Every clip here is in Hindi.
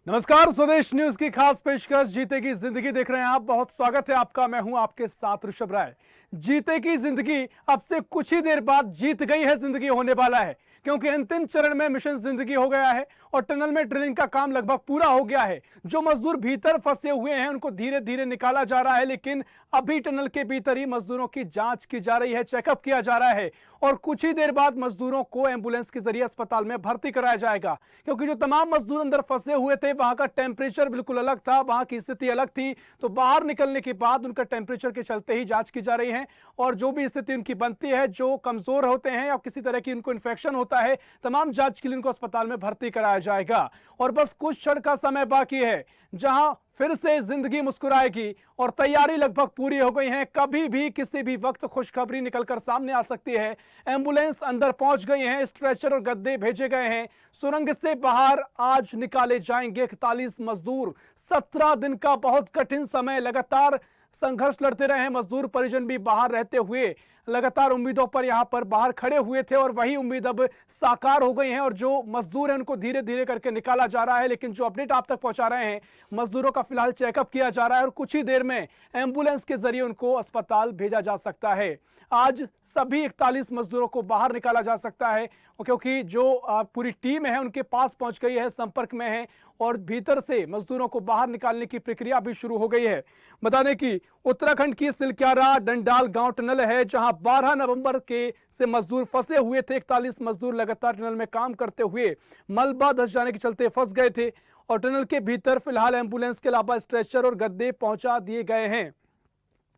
नमस्कार, स्वदेश न्यूज की खास पेशकश जीतेगी जिंदगी देख रहे हैं आप। बहुत स्वागत है आपका। मैं हूं आपके साथ ऋषभ राय। जीतेगी जिंदगी अब से कुछ ही देर बाद जीत गई है जिंदगी होने वाला है, क्योंकि अंतिम चरण में मिशन जिंदगी हो गया है और टनल में ड्रिलिंग का काम लगभग पूरा हो गया है। जो मजदूर भीतर फंसे हुए हैं उनको धीरे धीरे निकाला जा रहा है, लेकिन अभी टनल के भीतर ही मजदूरों की जांच की जा रही है, चेकअप किया जा रहा है और कुछ ही देर बाद मजदूरों को एम्बुलेंस के जरिए अस्पताल में भर्ती कराया जाएगा। क्योंकि जो तमाम मजदूर अंदर फंसे हुए थे वहां का टेम्परेचर बिल्कुल अलग था, वहां की स्थिति अलग थी, तो बाहर निकलने के बाद उनका टेम्परेचर के चलते ही जांच की जा रही है और जो भी स्थिति उनकी बनती है, जो कमजोर होते हैं या किसी तरह की उनको इन्फेक्शन होता है, तमाम जांच के लिए उनको अस्पताल में भर्ती कराया जाएगा। और बस कुछ क्षण का समय बाकी है जहां फिर से जिंदगी मुस्कुराएगी और तैयारी लगभग पूरी हो गई है। कभी भी किसी भी वक्त खुशखबरी निकलकर सामने आ सकती है। एम्बुलेंस अंदर पहुंच गई है, स्ट्रेचर और गद्दे भेजे गए हैं। सुरंग से बाहर आज निकाले जाएंगे 41 मजदूर। 17 दिन का बहुत कठिन समय, लगातार संघर्ष लड़ते रहे मजदूर परिजन भी बाहर रहते हुए, लगातार उम्मीदों पर यहां पर बाहर खड़े हुए थे और वही उम्मीद अब साकार हो गई है और जो मजदूर हैं उनको धीरे धीरे करके निकाला जा रहा है। लेकिन जो अपडेट आप तक पहुंचा रहे हैं, मजदूरों का फिलहाल चेकअप किया जा रहा है और कुछ ही देर में एम्बुलेंस के जरिए उनको अस्पताल भेजा जा सकता है। आज सभी 41 मजदूरों को बाहर निकाला जा सकता है क्योंकि जो पूरी टीम है उनके पास पहुंच गई है, संपर्क में है और भीतर से मजदूरों को बाहर निकालने की प्रक्रिया भी शुरू हो गई है। बता दें कि उत्तराखंड की सिलक्यारा डंडाल गांव टनल है जहां 12 नवंबर के से मजदूर फंसे हुए थे। 41 मजदूर लगातार टनल में काम करते हुए मलबा धस जाने के चलते फंस गए थे और टनल के भीतर फिलहाल एम्बुलेंस के अलावा स्ट्रेचर और गद्दे पहुंचा दिए गए हैं।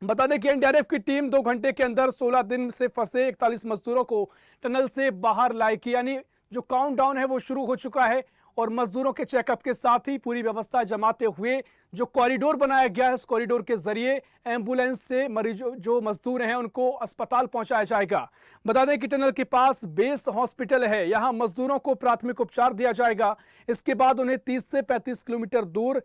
बता दें कि एनडीआरएफ की टीम 2 घंटे के अंदर 16 दिन से फंसे 41 मजदूरों को टनल से बाहर लाएगी, यानी जो काउंटडाउन है वो शुरू हो चुका है और मजदूरों के चेकअप के साथ ही पूरी व्यवस्था जमाते हुए जो कॉरिडोर बनाया गया है, उस कॉरिडोर के जरिए एम्बुलेंस से मरीजों जो मजदूर हैं उनको अस्पताल पहुंचाया जाएगा। बता दें कि टनल के पास बेस हॉस्पिटल है, यहां मजदूरों को प्राथमिक उपचार दिया जाएगा। इसके बाद उन्हें 30 से 35 किलोमीटर दूर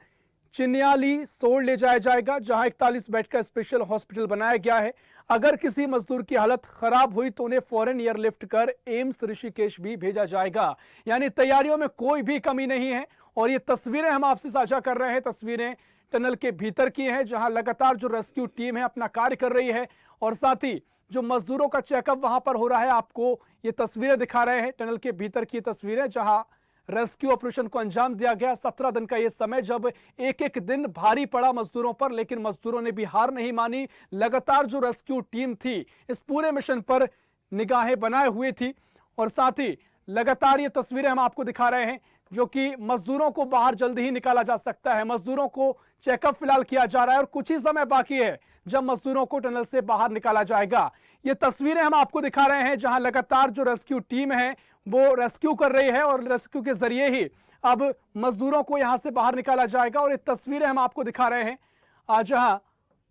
चिन्याली सोल ले जाया जाएगा, जहां 41 बेड का स्पेशल हॉस्पिटल बनाया गया है। अगर किसी मजदूर की हालत खराब हुई तो उन्हें फौरन एयरलिफ्ट कर एम्स ऋषिकेश भी भेजा जाएगा। यानी तैयारियों में कोई भी कमी नहीं है और ये तस्वीरें हम आपसे साझा कर रहे हैं, तस्वीरें टनल के भीतर की हैं जहां लगातार जो रेस्क्यू टीम है अपना कार्य कर रही है और साथ ही जो मजदूरों का चेकअप वहां पर हो रहा है। आपको ये तस्वीरें दिखा रहे हैं, टनल के भीतर की तस्वीरें जहां रेस्क्यू ऑपरेशन को अंजाम दिया गया। 17 दिन का यह समय जब एक एक दिन भारी पड़ा मजदूरों पर, लेकिन मजदूरों ने भी हार नहीं मानी। लगातार जो रेस्क्यू टीम थी इस पूरे मिशन पर निगाहें बनाए हुए थी और साथ ही लगातार ये तस्वीरें हम आपको दिखा रहे हैं जो कि मजदूरों को बाहर जल्दी ही निकाला जा सकता है। मजदूरों को चेकअप फिलहाल किया जा रहा है और कुछ ही समय बाकी है जब मजदूरों को टनल से बाहर निकाला जाएगा। ये तस्वीरें हम आपको दिखा रहे हैं जहां लगातार जो रेस्क्यू टीम है वो रेस्क्यू कर रही है और रेस्क्यू के जरिए ही अब मजदूरों को यहां से बाहर निकाला जाएगा। और ये तस्वीरें हम आपको दिखा रहे हैं जहां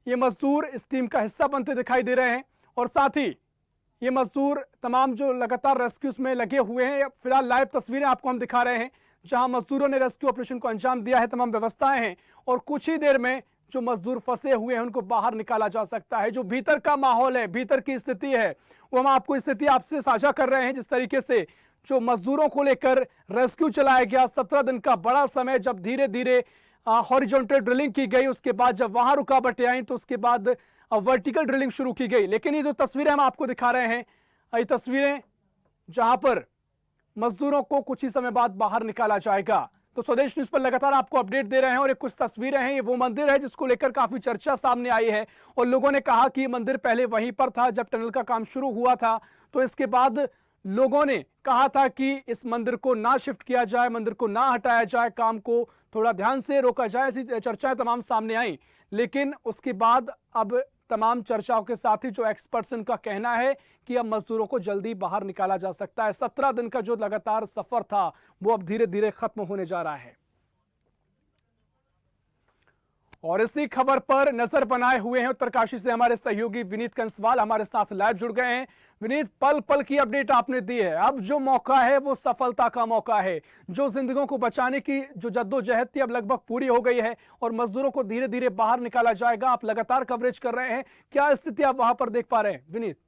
ये मजदूर इस टीम का हिस्सा बनते दिखाई दे रहे हैं और साथ ही ये मजदूर तमाम जो लगातार रेस्क्यूज में लगे हुए हैं। फिलहाल लाइव तस्वीरें आपको हम दिखा रहे हैं जहां मजदूरों ने रेस्क्यू ऑपरेशन को अंजाम दिया है, तमाम व्यवस्थाएं हैं और कुछ ही देर में जो मजदूर फंसे हुए हैं उनको बाहर निकाला जा सकता है। जो भीतर का माहौल है, भीतर की स्थिति है, वो हम आपको स्थिति आपसे साझा कर रहे हैं। जिस तरीके से जो मजदूरों को लेकर रेस्क्यू चलाया गया, 17 दिन का बड़ा समय, जब धीरे धीरे हॉरिजॉन्टल ड्रिलिंग की गई, उसके बाद जब वहां रुकावटें आई तो उसके बाद वर्टिकल ड्रिलिंग शुरू की गई। लेकिन ये जो तस्वीरें हम आपको दिखा रहे हैं, ये तस्वीरें जहां पर मजदूरों को कुछ ही समय बाद बाहर निकाला जाएगा। तो स्वदेश न्यूज पर लगातार आपको अपडेट दे रहे हैं और ये कुछ तस्वीरें हैं। ये वो मंदिर है जिसको लेकर काफी चर्चा सामने आई है और लोगों ने कहा कि मंदिर पहले वहीं पर था जब टनल का काम शुरू हुआ था, तो इसके बाद लोगों ने कहा था कि इस मंदिर को ना शिफ्ट किया जाए, मंदिर को ना हटाया जाए, काम को थोड़ा ध्यान से रोका जाए, ऐसी चर्चाएं तमाम सामने आई। लेकिन उसके बाद अब तमाम चर्चाओं के साथ ही जो एक्सपर्ट्स उनका कहना है कि अब मजदूरों को जल्दी बाहर निकाला जा सकता है। 17 दिन का जो लगातार सफर था वो अब धीरे धीरे खत्म होने जा रहा है। और इसी खबर पर नजर बनाए हुए हैं उत्तरकाशी से हमारे सहयोगी विनीत कंसवाल हमारे साथ लाइव जुड़ गए हैं। विनीत, पल पल की अपडेट आपने दी है। अब जो मौका है वो सफलता का मौका है। जो जिंदगियों को बचाने की जो जद्दोजहद थी अब लगभग पूरी हो गई है और मजदूरों को धीरे धीरे बाहर निकाला जाएगा। आप लगातार कवरेज कर रहे हैं, क्या स्थिति आप वहां पर देख पा रहे हैं विनीत?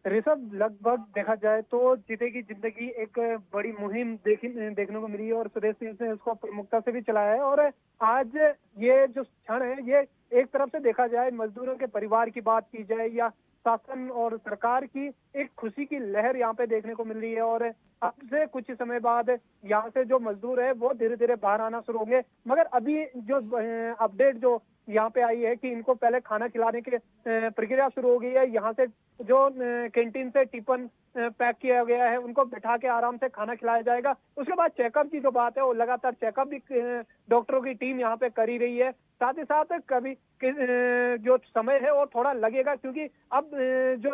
ऋषभ, लगभग देखा जाए तो जीते की जिंदगी एक बड़ी मुहिम देखने को मिली है और सुरेश सिंह ने उसको प्रमुखता से भी चलाया है। और आज ये जो क्षण है, ये एक तरफ से देखा जाए मजदूरों के परिवार की बात की जाए या शासन और सरकार की, एक खुशी की लहर यहाँ पे देखने को मिल रही है। और अब से कुछ ही समय बाद यहाँ से जो मजदूर है वो धीरे धीरे बाहर आना शुरू होंगे। मगर अभी जो अपडेट जो यहाँ पे आई है कि इनको पहले खाना खिलाने की प्रक्रिया शुरू हो गई है। यहाँ से जो कैंटीन से टिफिन पैक किया गया है उनको बिठा के आराम से खाना खिलाया जाएगा। उसके बाद चेकअप की जो बात है वो लगातार चेकअप भी डॉक्टरों की टीम यहाँ पे कर ही रही है। साथ ही साथ कभी जो समय है वो थोड़ा लगेगा, क्योंकि अब जो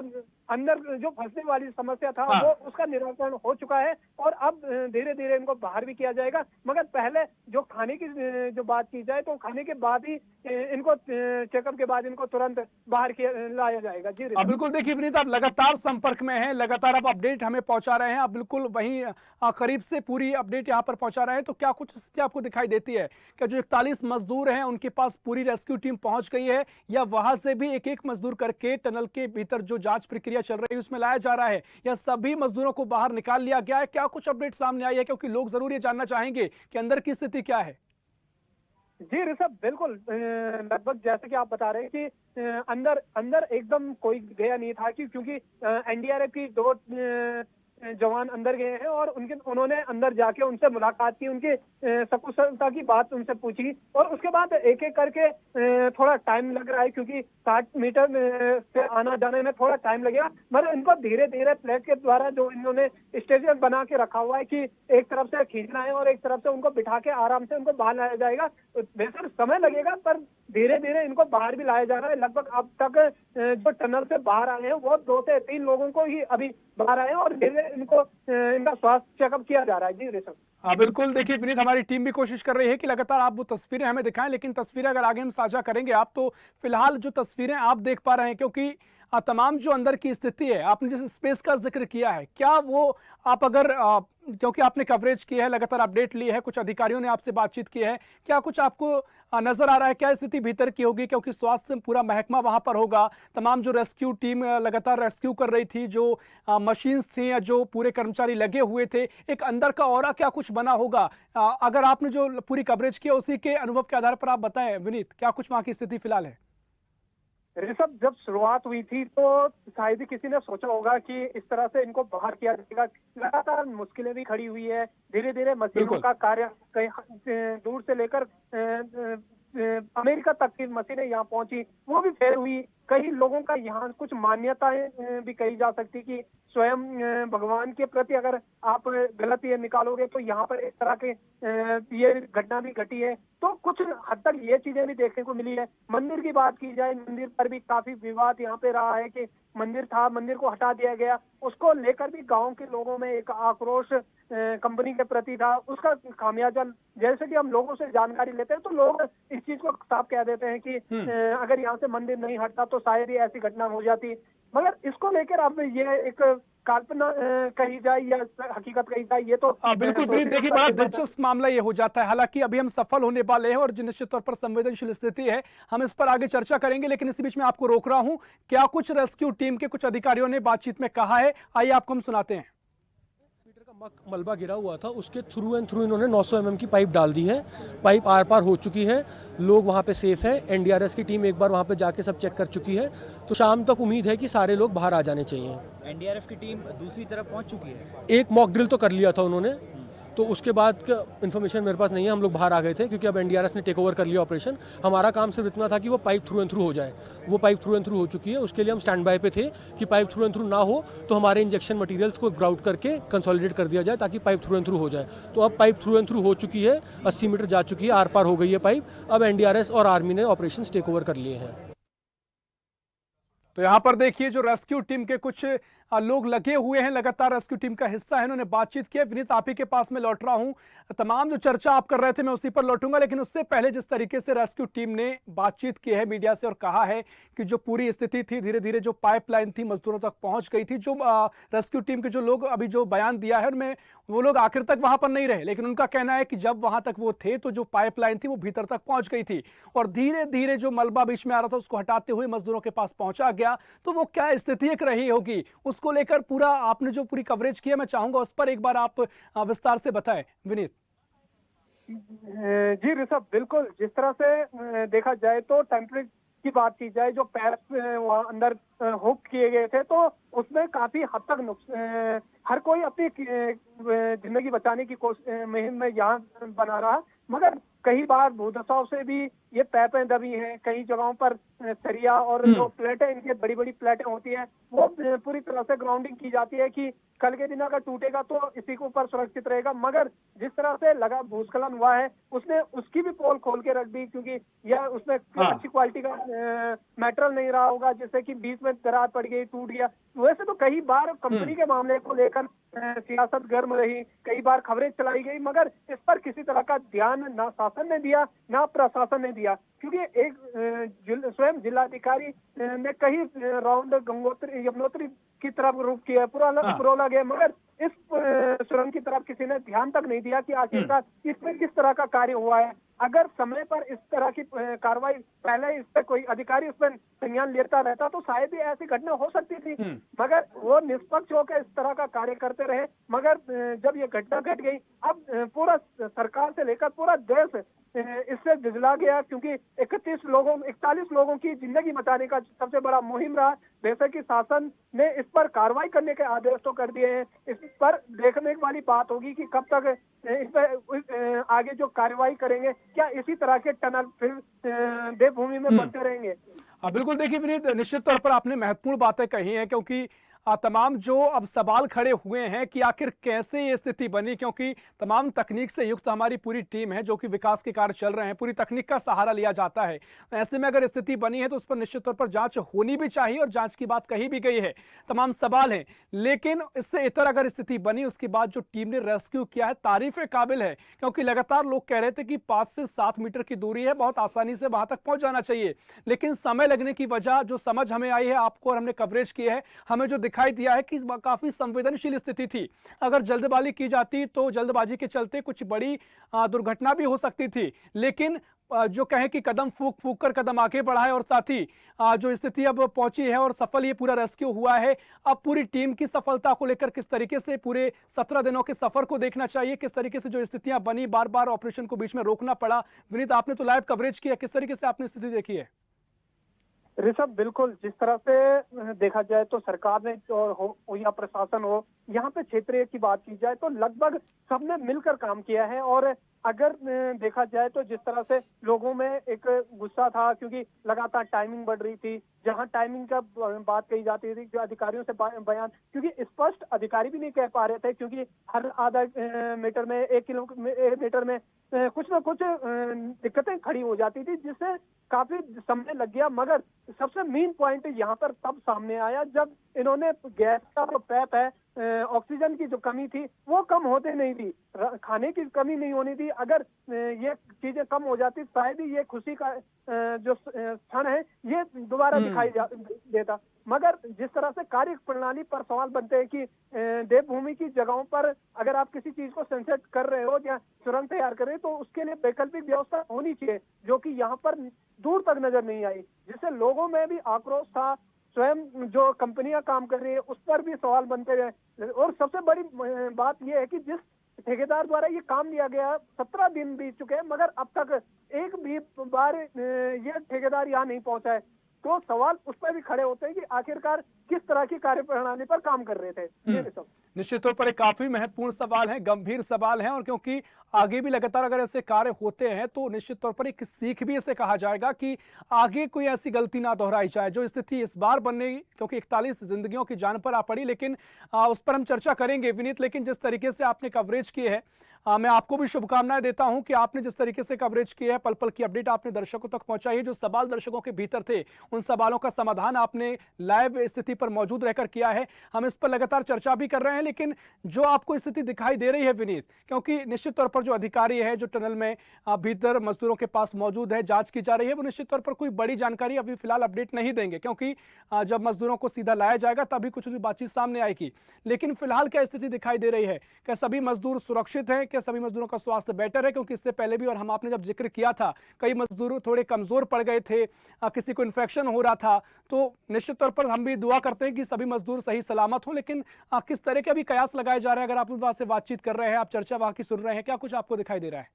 अंदर जो फंसने वाली समस्या था वो उसका निराकरण हो चुका है और अब धीरे धीरे इनको बाहर भी किया जाएगा। मगर पहले जो खाने की जो बात की जाए तो खाने के बाद ही इनको चेकअप के बाद इनको तुरंत बाहर लाया जाएगा। जी बिल्कुल, देखिए विनीत, आप लगातार संपर्क में हैं, लगातार आप अपडेट हमें पहुंचा रहे हैं, आप बिल्कुल वहीं करीब से पूरी अपडेट यहां पर पहुंचा रहे हैं। तो क्या कुछ स्थिति आपको दिखाई देती है कि जो 41 मजदूर हैं उनके पास पूरी रेस्क्यू टीम पहुंच गई है, या वहां से भी एक एक मजदूर करके टनल के भीतर जो जांच प्रक्रिया चल रही है उसमें लाया जा रहा है, या सभी मजदूरों को बाहर निकाल लिया गया है? क्या कुछ अपडेट सामने आई है, क्योंकि लोग जरूर ये जानना चाहेंगे कि अंदर की स्थिति क्या है? जी ऋषभ, बिल्कुल लगभग जैसे कि आप बता रहे हैं कि अंदर अंदर एकदम कोई गया नहीं था, क्योंकि एनडीआरएफ की 2 जवान अंदर गए हैं और उन्होंने अंदर जाके उनसे मुलाकात की, उनकी सकुशलता की बात उनसे पूछी और उसके बाद एक एक करके थोड़ा टाइम लग रहा है, क्योंकि 60 मीटर से आना जाने में थोड़ा टाइम लगेगा। मगर इनको धीरे धीरे प्लेट के द्वारा जो इन्होंने स्टेशन बना के रखा हुआ है कि एक तरफ से खींचना है और एक तरफ से उनको बिठा के आराम से उनको बाहर लाया जाएगा। बेशक समय लगेगा पर धीरे धीरे इनको बाहर भी लाया जा रहा है। लगभग अब तक जो टनल से बाहर आए हैं वो 2 से 3 लोगों को ही अभी बाहर आए हैं और धीरे इनको इनका स्वास्थ्य चेकअप किया जा रहा है। जी ऋषभ। हाँ बिल्कुल, देखिए विनीत, हमारी टीम भी कोशिश कर रही है कि लगातार आप वो तस्वीरें हमें दिखाएं, लेकिन तस्वीरें अगर आगे हम साझा करेंगे, आप तो फिलहाल जो तस्वीरें आप देख पा रहे हैं, क्योंकि तमाम जो अंदर की स्थिति है, आपने जिस स्पेस का जिक्र किया है, क्या वो आप अगर क्योंकि आपने कवरेज की है, लगातार अपडेट ली है, कुछ अधिकारियों ने आपसे बातचीत की है, क्या कुछ आपको नजर आ रहा है क्या स्थिति भीतर की होगी? क्योंकि स्वास्थ्य पूरा महकमा वहां पर होगा, तमाम जो रेस्क्यू टीम लगातार रेस्क्यू कर रही थी, जो मशीन्स थी या जो पूरे कर्मचारी लगे हुए थे, एक अंदर का ऑरा क्या कुछ बना होगा? अगर आपने जो पूरी कवरेज की उसी के अनुभव के आधार पर आप बताएं विनीत, क्या कुछ वहां की स्थिति फिलहाल है? ऋषभ, जब शुरुआत हुई थी तो शायद ही किसी ने सोचा होगा कि इस तरह से इनको बाहर किया जाएगा। लगातार मुश्किलें भी खड़ी हुई है, धीरे धीरे मशीनों का कार्य कहीं दूर से लेकर अमेरिका तक की मशीनें यहाँ पहुंची, वो भी फेल हुई। कई लोगों का यहाँ कुछ मान्यताएं भी कही जा सकती कि स्वयं भगवान के प्रति अगर आप गलत ये निकालोगे तो यहाँ पर इस तरह के ये घटना भी घटी है। तो कुछ हद तक ये चीजें भी देखने को मिली है। मंदिर की बात की जाए, मंदिर पर भी काफी विवाद यहाँ पे रहा है कि मंदिर था, मंदिर को हटा दिया गया, उसको लेकर भी गांव के लोगों में एक आक्रोश कंपनी के प्रति था। उसका खामियाजा जैसे कि हम लोगों से जानकारी लेते हैं तो लोग इस चीज को साफ कह देते हैं कि अगर यहाँ से मंदिर नहीं हटता तो शायद ही ऐसी घटना हो जाती। मगर इसको लेकर अब ये एक कल्पना कही जाए या हकीकत कही जाए, ये तो बिल्कुल प्रीत, देखिए बड़ा दिलचस्प मामला ये हो जाता है। हालांकि अभी हम सफल होने वाले हैं और जो निश्चित तौर पर संवेदनशील स्थिति है, हम इस पर आगे चर्चा करेंगे, लेकिन इसी बीच में आपको रोक रहा हूं। क्या कुछ रेस्क्यू टीम के कुछ अधिकारियों ने बातचीत में कहा है, आइए आपको हम सुनाते हैं। मलबा गिरा हुआ था, उसके थ्रू एंड थ्रू इन्होंने 900 mm की पाइप डाल दी है। पाइप आर पार हो चुकी है, लोग वहाँ पे सेफ है। एनडीआरएस की टीम एक बार वहाँ पे जाके सब चेक कर चुकी है, तो शाम तक उम्मीद है कि सारे लोग बाहर आ जाने चाहिए। एनडीआरएफ की टीम दूसरी तरफ पहुँच चुकी है। एक मॉक ड्रिल तो कर लिया था उन्होंने, तो उसके बाद का इन्फॉर्मेशन मेरे पास नहीं है। हम लोग बाहर आ गए थे क्योंकि अब एनडीआरएस ने टेक ओवर कर लिया ऑपरेशन। हमारा काम सिर्फ इतना था कि वो पाइप थ्रू एंड थ्रू हो जाए। वो पाइप थ्रू एंड थ्रू हो चुकी है, उसके लिए हम स्टैंड बाय पे थे कि पाइप थ्रू एंड थ्रू ना हो तो हमारे इंजेक्शन मटेरियल्स को ग्राउट करके कंसोलिडेट कर दिया जाए ताकि पाइप थ्रू एंड थ्रू हो जाए। तो अब पाइप थ्रू एंड थ्रू हो चुकी है, 80 मीटर जा चुकी है, आर पार हो गई है पाइप। अब एनडीआरएस और आर्मी ने ऑपरेशन टेक ओवर कर लिए हैं। तो यहाँ पर देखिए जो रेस्क्यू टीम के कुछ लोग लगे हुए हैं, लगातार रेस्क्यू टीम का हिस्सा है, इन्होंने बातचीत की है। विनीत, आप ही के पास में लौट रहा हूं। तमाम जो चर्चा आप कर रहे थे मैं उसी पर लौटूंगा, लेकिन उससे पहले जिस तरीके से रेस्क्यू टीम ने बातचीत की है मीडिया से और कहा है कि जो पूरी स्थिति थी, धीरे धीरे जो पाइपलाइन थी मजदूरों तक पहुंच गई थी। जो रेस्क्यू टीम के जो लोग अभी जो बयान दिया है उनमें वो लोग आखिर तक वहां पर नहीं रहे, लेकिन उनका कहना है कि जब वहां तक वो थे तो जो पाइपलाइन थी वो भीतर तक पहुंच गई थी और धीरे धीरे जो मलबा बीच में आ रहा था उसको हटाते हुए मजदूरों के पास पहुंचा गया। तो वो क्या स्थिति एक रही होगी, उस उसको लेकर पूरा आपने जो पूरी कवरेज की है, मैं चाहूंगा उस पर एक बार आप विस्तार से बताएं विनीत। जी ऋषभ, बिल्कुल। जिस तरह से देखा जाए तो टेम्परेचर की बात की जाए, जो पैर वहाँ अंदर हुक किए गए थे, तो उसमें काफी हद तक हर कोई अपनी जिंदगी बचाने की मुहिम में यहाँ बना रहा, मगर कई बार भूदसाव से भी ये पैपें दबी हैं। कई जगहों पर सरिया और जो प्लेटें, इनकी बड़ी बड़ी प्लेटें होती हैं, वो पूरी तरह से ग्राउंडिंग की जाती है कि कल के दिन अगर टूटेगा तो इसी के ऊपर सुरक्षित रहेगा। मगर जिस तरह से लगा भूस्खलन हुआ है, उसने उसकी भी पोल खोल के रख दी, क्योंकि यह उसमें अच्छी क्वालिटी का मेटेरियल नहीं रहा होगा, जिससे कि बीच में दरार पड़ गई, टूट गया। वैसे तो कई बार कंपनी के मामले को लेकर सियासत गर्म रही, कई बार खबरें चलाई गई, मगर इस पर किसी तरह का ध्यान ना शासन ने दिया ना प्रशासन ने दिया, क्योंकि एक स्वयं जिलाधिकारी ने कई राउंड गंगोत्री यमुनोत्री की तरफ रुख किया, पुरोला गया, मगर इस सुरंग की तरफ किसी ने ध्यान तक नहीं दिया कि आखिरकार इसमें किस तरह का कार्य हुआ है। अगर समय पर इस तरह की कार्रवाई पहले इस पर कोई अधिकारी उस पर संज्ञान लेता रहता तो शायद ही ऐसी घटना हो सकती थी, मगर वो निष्पक्ष होकर इस तरह का कार्य करते रहे। मगर जब ये घटना घट गई, अब पूरा सरकार से लेकर पूरा देश इससे झुंझला गया, क्योंकि 41 लोगों की जिंदगी बचाने का सबसे बड़ा मुहिम रहा। जैसे कि शासन ने इस पर कार्रवाई करने के आदेश तो कर दिए हैं, इस पर देखने वाली बात होगी कि कब तक इस पर आगे जो कार्रवाई करेंगे, क्या इसी तरह के टनल फिर देवभूमि में बनते रहेंगे। बिल्कुल। देखिए विनीत, निश्चित तौर पर आपने महत्वपूर्ण बातें कही हैं, क्योंकि तमाम जो अब सवाल खड़े हुए हैं कि आखिर कैसे ये स्थिति बनी, क्योंकि तमाम तकनीक से युक्त हमारी पूरी टीम है जो कि विकास के कार्य चल रहे हैं, पूरी तकनीक का सहारा लिया जाता है। ऐसे में अगर स्थिति बनी है तो उस पर निश्चित तौर पर जांच होनी भी चाहिए, और जांच की बात कही भी गई है, तमाम सवाल हैं। लेकिन इससे इतर अगर स्थिति बनी, उसके बाद जो टीम ने रेस्क्यू किया है, तारीफ काबिल है, क्योंकि लगातार लोग कह रहे थे कि 5 से 7 मीटर की दूरी है, बहुत आसानी से वहां तक पहुंच जाना चाहिए, लेकिन समय लगने की वजह जो समझ हमें आई है आपको, और हमने कवरेज की है, हमें जो दिखाई दिया है कि काफी संवेदनशील स्थिति थी। अगर जल्दबाजी की जाती तो जल्दबाजी के चलते कुछ बड़ी दुर्घटना भी हो सकती थी, लेकिन जो कहें कि कदम फूक कर कदम आगे बढ़ा है, और साथ ही जो स्थिति अब पहुंची है और सफल ये पूरा रेस्क्यू हुआ है। अब पूरी टीम की सफलता को लेकर किस तरीके से पूरे 17 दिनों के सफर को देखना चाहिए, किस तरीके से जो स्थितियां बनी, बार बार ऑपरेशन को बीच में रोकना पड़ा। विनीत, आपने तो लाइव कवरेज किया, किस तरीके से आपने स्थिति देखी है? ऋषभ, बिल्कुल। जिस तरह से देखा जाए तो सरकार ने हो या प्रशासन हो, यहाँ पे क्षेत्रीय की बात की जाए तो लगभग सबने मिलकर काम किया है। और अगर देखा जाए तो जिस तरह से लोगों में एक गुस्सा था, क्योंकि लगातार टाइमिंग बढ़ रही थी, जहां टाइमिंग का बात कही जाती थी, जो अधिकारियों से बयान, क्योंकि स्पष्ट अधिकारी भी नहीं कह पा रहे थे, क्योंकि हर आधा मीटर में 1 किलोमीटर में कुछ ना कुछ दिक्कतें खड़ी हो जाती थी, जिससे काफी समय लग गया। मगर सबसे मेन पॉइंट यहाँ पर तब सामने आया जब इन्होंने गैस का जो पैप है, ऑक्सीजन की जो कमी थी वो कम होते नहीं थी, खाने की कमी नहीं होनी थी। अगर ये चीजें कम हो जाती शायद ही ये खुशी का जो क्षण है ये दोबारा दिखाई देता। मगर जिस तरह से कार्य प्रणाली पर सवाल बनते हैं कि देवभूमि की जगहों पर अगर आप किसी चीज को सेंसेट कर रहे हो या सुरंग तैयार कर रहे हो तो उसके लिए वैकल्पिक व्यवस्था होनी चाहिए, जो कि यहाँ पर दूर तक नजर नहीं आई, जिससे लोगों में भी आक्रोश था। स्वयं जो कंपनियां काम कर रही है उस पर भी सवाल बनते गए। और सबसे बड़ी बात यह है कि जिस ठेकेदार द्वारा ये काम लिया गया, 17 दिन बीत चुके हैं, मगर अब तक एक भी बार ये ठेकेदार यहाँ नहीं पहुंचा है। तो सवाल उस पर भी खड़े होते हैं कि आखिरकार किस तरह की कार्य प्रणाली पर काम कर रहे थे। ये सब निश्चित तौर पर एक काफी महत्वपूर्ण सवाल है, गंभीर सवाल है, और क्योंकि आगे भी लगातार अगर ऐसे कार्य होते हैं तो निश्चित तौर पर एक सीख भी इसे कहा जाएगा कि आगे कोई ऐसी गलती ना दोहराई जाए जो स्थिति इस बार बनने, क्योंकि 41 जिंदगियों की जान पर आ पड़ी। लेकिन उस पर हम चर्चा करेंगे विनीत। लेकिन जिस तरीके से आपने कवरेज की है, मैं आपको भी शुभकामनाएं देता हूं कि आपने जिस तरीके से कवरेज की है, पल पल की अपडेट आपने दर्शकों तक पहुंचाई है। जो सवाल दर्शकों के भीतर थे उन सवालों का समाधान आपने लाइव स्थिति पर मौजूद रहकर किया है। हम इस पर लगातार चर्चा भी कर रहे हैं, लेकिन जो आपको स्थिति दिखाई दे रही है विनीत, क्योंकि निश्चित तौर पर जो अधिकारी है जो टनल में भीतर मजदूरों के पास मौजूद है, जांच की जा रही है, वो निश्चित तौर पर कोई बड़ी जानकारी अभी फिलहाल अपडेट नहीं देंगे, क्योंकि जब मजदूरों को सीधा लाया जाएगा तभी कुछ बातचीत सामने आएगी। लेकिन फिलहाल क्या स्थिति दिखाई दे रही है? क्या सभी मजदूर सुरक्षित हैं? क्या सभी मजदूरों का स्वास्थ्य बेटर है? क्योंकि इससे पहले भी और हम आपने जब जिक्र किया था, कई मजदूर थोड़े कमजोर पड़ गए थे, किसी को इन्फेक्शन हो रहा था। तो निश्चित तौर पर हम भी दुआ करते हैं कि सभी मजदूर सही सलामत हों, लेकिन किस तरह के अभी कयास लगाए जा रहे हैं? अगर आप वहां से बातचीत कर रहे हैं, आप चर्चा वहां की सुन रहे हैं, क्या कुछ आपको दिखाई दे रहा है?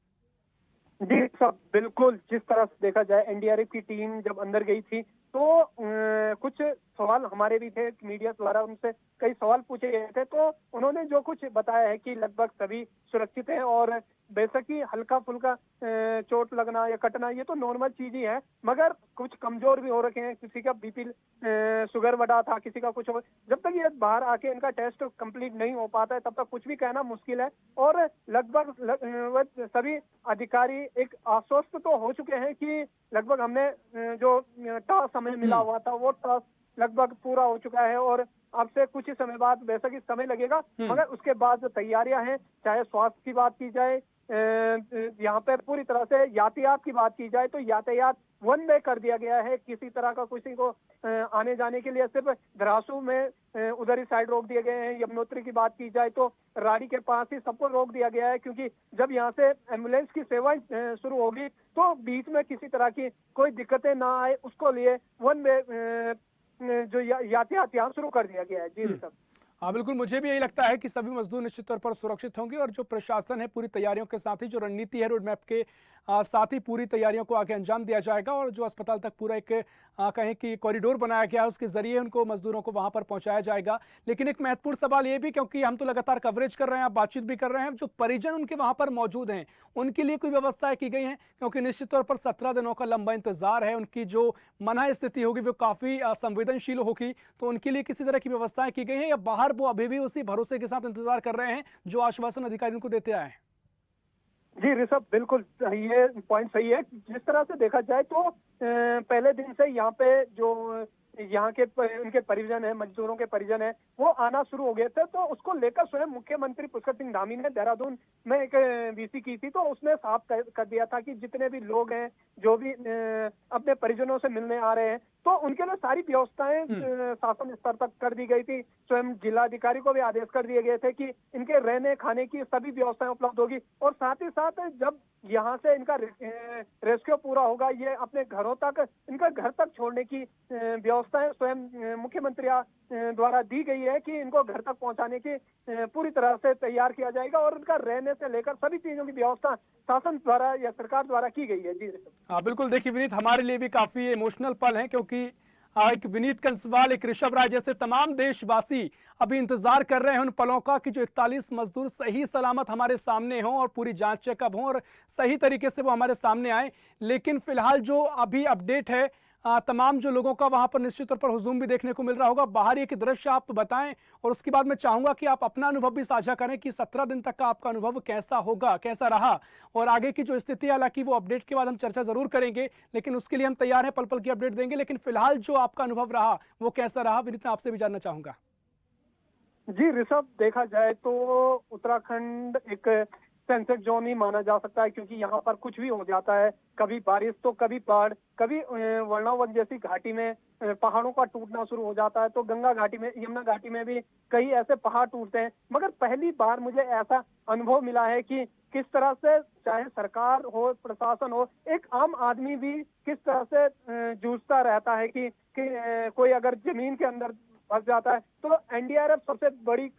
जी सब बिल्कुल, जिस तरह से देखा जाए एनडीआरएफ की टीम जब अंदर गई थी तो कुछ सवाल हमारे भी थे, मीडिया द्वारा उनसे कई सवाल पूछे गए थे, तो उन्होंने जो कुछ बताया है कि लगभग सभी सुरक्षित हैं और बेशक ही हल्का फुल्का चोट लगना या कटना ये तो नॉर्मल चीज ही है, मगर कुछ कमजोर भी हो रखे हैं, किसी का बीपी शुगर बढ़ा था, किसी का कुछ हो। जब तक ये बाहर आके इनका टेस्ट कंप्लीट नहीं हो पाता है तब तक कुछ भी कहना मुश्किल है। और लगभग सभी अधिकारी एक आश्वस्त तो हो चुके हैं कि लगभग हमने जो टास्क समय मिला हुआ था वो टास्क लगभग पूरा हो चुका है और अब से कुछ ही समय बाद, बेशक ही समय लगेगा मगर उसके बाद जो तैयारियां हैं, चाहे स्वास्थ्य की बात की जाए, यहाँ पे पूरी तरह से यातायात की बात की जाए तो यातायात वन वे कर दिया गया है। किसी तरह का किसी को आने जाने के लिए सिर्फ धरासू में उधर ही साइड रोक दिए गए हैं। यमुनोत्री की बात की जाए तो राड़ी के पास ही सबको रोक दिया गया है, क्योंकि जब यहाँ से एम्बुलेंस की सेवाएं शुरू होगी तो बीच में किसी तरह की कोई दिक्कतें ना आए, उसको लिए वन वे जो यातायात यहाँ शुरू कर दिया गया है। जी सर, हाँ बिल्कुल, मुझे भी यही लगता है कि सभी मजदूर निश्चित तौर पर सुरक्षित होंगे और जो प्रशासन है पूरी तैयारियों के साथ ही, जो रणनीति है रोड मैप के साथ ही पूरी तैयारियों को आगे अंजाम दिया जाएगा और जो अस्पताल तक पूरा एक कहें कि कॉरिडोर बनाया गया है उसके जरिए उनको मजदूरों को वहां पर पहुंचाया जाएगा। लेकिन एक महत्वपूर्ण सवाल ये भी, क्योंकि हम तो लगातार कवरेज कर रहे हैं, आप बातचीत भी कर रहे हैं, जो परिजन उनके वहां पर मौजूद हैं उनके लिए कोई व्यवस्थाएं की गई हैं? क्योंकि निश्चित तौर पर 17 दिनों का लंबा इंतजार है, उनकी जो मना स्थिति होगी वो काफी संवेदनशील होगी, तो उनके लिए किसी तरह की व्यवस्थाएं की गई हैं या बाहर वो अभी भी उसी भरोसे के साथ इंतजार कर रहे हैं जो आश्वासन अधिकारी उनको देते आए हैं? जी ऋषभ, बिल्कुल ये पॉइंट सही है। जिस तरह से देखा जाए तो पहले दिन से यहाँ पे जो यहाँ के उनके परिजन है, मजदूरों के परिजन है, वो आना शुरू हो गए थे, तो उसको लेकर स्वयं मुख्यमंत्री पुष्कर सिंह धामी ने देहरादून में एक वीसी की थी, तो उसने साफ कर दिया था कि जितने भी लोग हैं जो भी अपने परिजनों से मिलने आ रहे हैं तो उनके लिए सारी व्यवस्थाएं शासन स्तर तक कर दी गई थी। स्वयं जिलाधिकारी को भी आदेश कर दिए गए थे कि इनके रहने खाने की सभी व्यवस्थाएं उपलब्ध होगी और साथ ही साथ जब यहाँ से इनका रेस्क्यू पूरा होगा, ये अपने घरों तक, इनका घर तक छोड़ने की व्यवस्थाएं स्वयं मुख्यमंत्री द्वारा दी गई है कि इनको घर तक पहुंचाने की पूरी तरह से तैयार किया जाएगा और उनका रहने से लेकर सभी चीजों की व्यवस्था शासन द्वारा या सरकार द्वारा की गई है। जी हाँ बिल्कुल, देखिए विनीत, हमारे लिए भी काफी इमोशनल पल है, क्योंकि एक विनीत कंसवाल, एक ऋषभ राय जैसे तमाम देशवासी अभी इंतजार कर रहे हैं उन पलों का कि जो 41 मजदूर सही सलामत हमारे सामने हों और पूरी जांच चेकअप हो और सही तरीके से वो हमारे सामने आए। लेकिन फिलहाल जो अभी अपडेट है, तमाम जो लोगों का वहां पर निश्चित तौर पर हुजूम भी देखने को मिल रहा होगा। बाहर एक दृश्य आप बताएं और उसके बाद मैं चाहूंगा कि आप अपना अनुभव भी साझा करें कि 17 दिन तक का आपका अनुभव कैसा होगा, कैसा रहा और आगे की जो स्थिति, हालांकि वो अपडेट के बाद हम चर्चा जरूर करेंगे, लेकिन उसके लिए हम तैयार हैं, पल पल की अपडेट देंगे। लेकिन फिलहाल जो आपका अनुभव रहा वो कैसा रहा, विनीत, मैं आपसे भी जानना चाहूंगा। जी ऋषभ, देखा जाए तो उत्तराखंड एक सेंसर जोन ही माना जा सकता है, क्योंकि यहाँ पर कुछ भी हो जाता है, कभी बारिश तो कभी बाढ़, कभी वर्णावन जैसी घाटी में पहाड़ों का टूटना शुरू हो जाता है, तो गंगा घाटी में, यमुना घाटी में भी कई ऐसे पहाड़ टूटते हैं। मगर पहली बार मुझे ऐसा अनुभव मिला है कि किस तरह से चाहे सरकार हो, प्रशासन हो, एक आम आदमी भी किस तरह से जूझता रहता है कि कोई अगर जमीन के अंदर फंस जाता है तो एनडीआरएफ सबसे बड़ी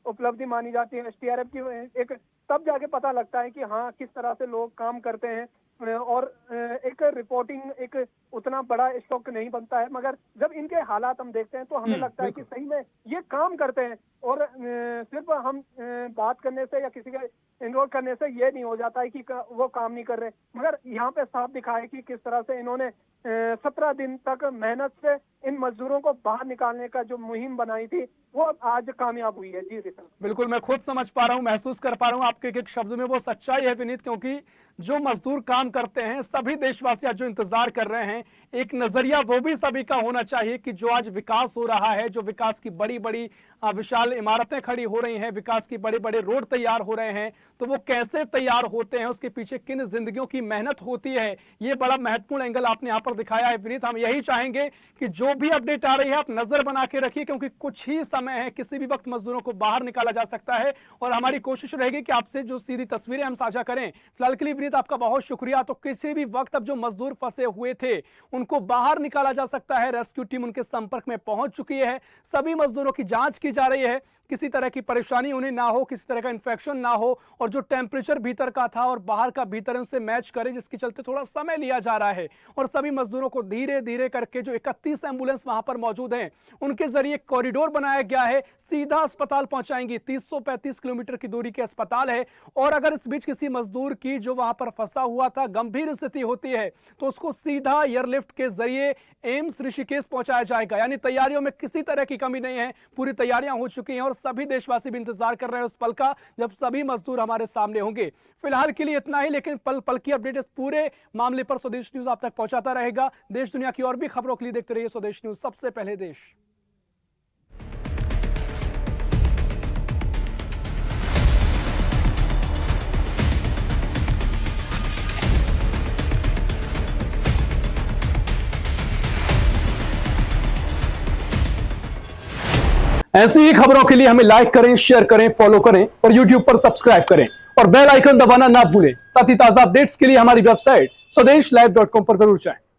उपलब्धि मानी जाती है। एसडीआरएफ की एक तब जाके पता लगता है कि हाँ किस तरह से लोग काम करते हैं और एक रिपोर्टिंग एक उतना बड़ा स्टॉक नहीं बनता है, मगर जब इनके हालात हम देखते हैं तो हमें लगता है कि सही में ये काम करते हैं और सिर्फ हम बात करने से या किसी का इन्वॉल्व करने से ये नहीं हो जाता है कि वो काम नहीं कर रहे, मगर यहाँ पे साफ दिखा है कि किस तरह से इन्होंने 17 दिन तक मेहनत से इन मजदूरों को बाहर निकालने का जो मुहिम बनाई थी वो आज कामयाब हुई है। जी सर, बिल्कुल, मैं खुद समझ पा रहा हूं, महसूस कर पा रहा हूं आपके एक शब्द में वो सच्चाई है विनीत, क्योंकि जो मजदूर काम करते हैं, सभी देशवासी आज जो इंतजार कर रहे हैं, एक नजरिया वो भी सभी का होना चाहिए कि जो आज विकास हो रहा है, जो विकास की बड़ी बड़ी विशाल इमारतें खड़ी हो रही हैं, विकास की बड़े बड़े रोड तैयार हो रहे हैं, तो वो कैसे तैयार होते हैं, उसके पीछे किन जिंदगियों की मेहनत होती है, ये बड़ा महत्वपूर्ण एंगल आपने यहाँ पर दिखाया है विनीत। हम यही चाहेंगे कि जो भी अपडेट आ रही है आप नजर बना के रखिए, क्योंकि कुछ ही समय है, किसी भी वक्त मजदूरों को बाहर निकाला जा सकता है और हमारी कोशिश रहेगी कि आपसे जो सीधी तस्वीरें हम साझा करें। फिलहाल के लिए विनीत आपका बहुत शुक्रिया। तो किसी भी वक्त अब जो मजदूर फंसे हुए थे उनको बाहर निकाला जा सकता है। रेस्क्यू टीम उनके संपर्क में पहुंच चुकी है। सभी मजदूरों की जांच की जा रही है, किसी तरह की परेशानी उन्हें ना हो, किसी तरह का इन्फेक्शन ना हो, और जो टेम्परेचर भीतर का था और बाहर का भीतर उनसे मैच करे, जिसके चलते थोड़ा समय लिया जा रहा है। और सभी मजदूरों को धीरे धीरे करके, जो 31 एम्बुलेंस वहां पर मौजूद हैं, उनके जरिए कॉरिडोर बनाया गया है, सीधा अस्पताल पहुंचाएंगी। 335 किलोमीटर की दूरी के अस्पताल है, और अगर इस बीच किसी मजदूर की जो वहां पर फंसा हुआ था गंभीर स्थिति होती है तो उसको सीधा एयरलिफ्ट के जरिए एम्स ऋषिकेश पहुंचाया जाएगा। यानी तैयारियों में किसी तरह की कमी नहीं है, पूरी तैयारियां हो चुकी हैं और सभी देशवासी भी इंतजार कर रहे हैं उस पल का जब सभी मजदूर हमारे सामने होंगे। फिलहाल के लिए इतना ही, लेकिन पल पल की अपडेट इस पूरे मामले पर स्वदेश न्यूज आप तक पहुंचाता रहेगा। देश दुनिया की और भी खबरों के लिए देखते रहिए स्वदेश न्यूज, सबसे पहले देश। ऐसी ही खबरों के लिए हमें लाइक करें, शेयर करें, फॉलो करें और YouTube पर सब्सक्राइब करें और बेल आइकन दबाना ना भूलें। साथ ही ताजा अपडेट्स के लिए हमारी वेबसाइट swdeshlive.com पर जरूर जाएं।